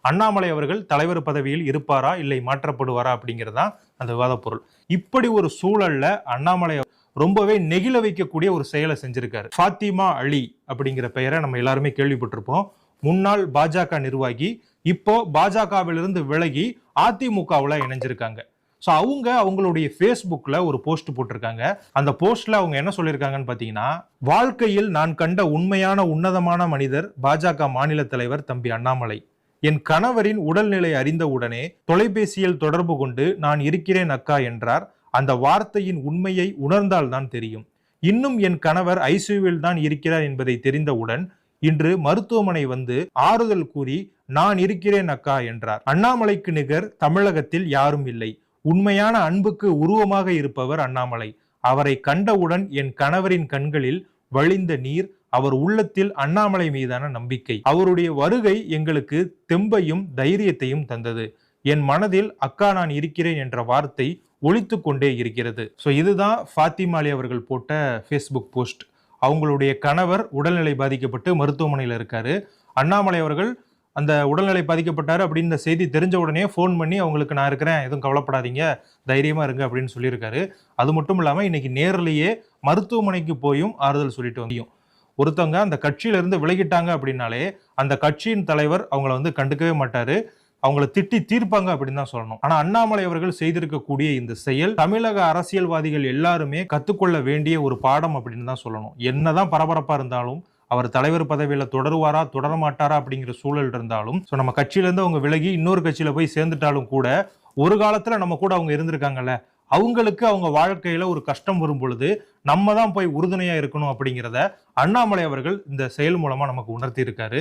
அண்ணாமலை அவர்கள் தலைவர் பதவியில் இருப்பாரா இல்லை மாற்றப்படுவாரா அப்படிங்கிறதா அந்த விவாத பொருள். இப்படி ஒரு சூழல்ல அண்ணாமலை ரொம்பவே நெகிழ வைக்கக்கூடிய ஒரு செயலை செஞ்சிருக்காரு. ஃபாத்திமா அலி அப்படிங்கிற பெயரை நம்ம எல்லாருமே கேள்விப்பட்டிருப்போம். முன்னாள் பாஜக நிர்வாகி, இப்போ பாஜகவிலிருந்து விலகி அதிமுகவுல இணைஞ்சிருக்காங்க. ஸோ அவங்களுடைய ஃபேஸ்புக்ல ஒரு போஸ்ட் போட்டிருக்காங்க. அந்த போஸ்ட்ல அவங்க என்ன சொல்லியிருக்காங்கன்னு பார்த்தீங்கன்னா, வாழ்க்கையில் நான் கண்ட உண்மையான உன்னதமான மனிதர் பாஜக மாநில தலைவர் தம்பி அண்ணாமலை. என் கணவரின் உடல்நிலை அறிந்தவுடனே தொலைபேசியில் தொடர்பு கொண்டு நான் இருக்கிறேன் அக்கா என்றார். அந்த வார்த்தையின் உண்மையை உணர்ந்தால்தான் தெரியும். இன்னும் என் கணவர் ஐசியூவில் தான் இருக்கிறார் என்பதை தெரிந்தவுடன் இன்று மருத்துவமனை வந்து ஆறுதல் கூறி நான் இருக்கிறேன் அக்கா என்றார். அண்ணாமலைக்கு நிகர் தமிழகத்தில் யாரும் இல்லை. உண்மையான அன்புக்கு உருவமாக இருப்பவர் அண்ணாமலை. அவரை கண்டவுடன் என் கணவரின் கண்களில் வழிந்த நீர், அவர் உள்ளத்தில் அண்ணாமலை மீதான நம்பிக்கை. அவருடைய வருகை எங்களுக்கு தெம்பையும் தைரியத்தையும் தந்தது. என் மனதில் அக்கா நான் இருக்கிறேன் என்ற வார்த்தை ஒலித்து கொண்டே இருக்கிறது. ஸோ இதுதான் ஃபாத்திமா அலி அவர்கள் போட்ட ஃபேஸ்புக் போஸ்ட். அவங்களுடைய கணவர் உடல்நிலை பாதிக்கப்பட்டு மருத்துவமனையில் இருக்காரு. அண்ணாமலை அவர்கள் அந்த உடல்நிலை பாதிக்கப்பட்டாரு அப்படின்னு செய்தி தெரிஞ்ச உடனே ஃபோன் பண்ணி அவங்களுக்கு நான் இருக்கிறேன், எதுவும் கவலைப்படாதீங்க, தைரியமா இருங்க அப்படின்னு சொல்லியிருக்காரு. அது மட்டும் இல்லாமல் இன்னைக்கு நேர்லேயே மருத்துவமனைக்கு போயும் ஆறுதல் சொல்லிட்டு வந்தியும். ஒருத்தவங்க அந்த கட்சியில இருந்து விலகிட்டாங்க அப்படின்னாலே அந்த கட்சியின் தலைவர் அவங்கள வந்து கண்டுக்கவே மாட்டாரு, அவங்கள திட்டி தீர்ப்பாங்க அப்படின்னு தான் சொல்லணும். ஆனா அண்ணாமலை அவர்கள் செய்திருக்கக்கூடிய இந்த செயல் தமிழக அரசியல்வாதிகள் எல்லாருமே கத்துக்கொள்ள வேண்டிய ஒரு பாடம் அப்படின்னு தான் சொல்லணும். என்னதான் பரபரப்பா இருந்தாலும் அவர் தலைவர் பதவியில தொடருவாரா தொடர மாட்டாரா அப்படிங்கிற சூழல் இருந்தாலும், ஸோ நம்ம கட்சியில இருந்து அவங்க விலகி இன்னொரு கட்சியில போய் சேர்ந்துட்டாலும் கூட ஒரு காலத்துல நம்ம கூட அவங்க இருந்திருக்காங்கல்ல, அவங்களுக்கு அவங்க வாழ்க்கையில ஒரு கஷ்டம் வரும் பொழுது நம்ம தான் போய் உறுதுணையா இருக்கணும் அப்படிங்கிறத அண்ணாமலை அவர்கள் இந்த செயல் மூலமா நமக்கு உணர்த்தி இருக்காரு.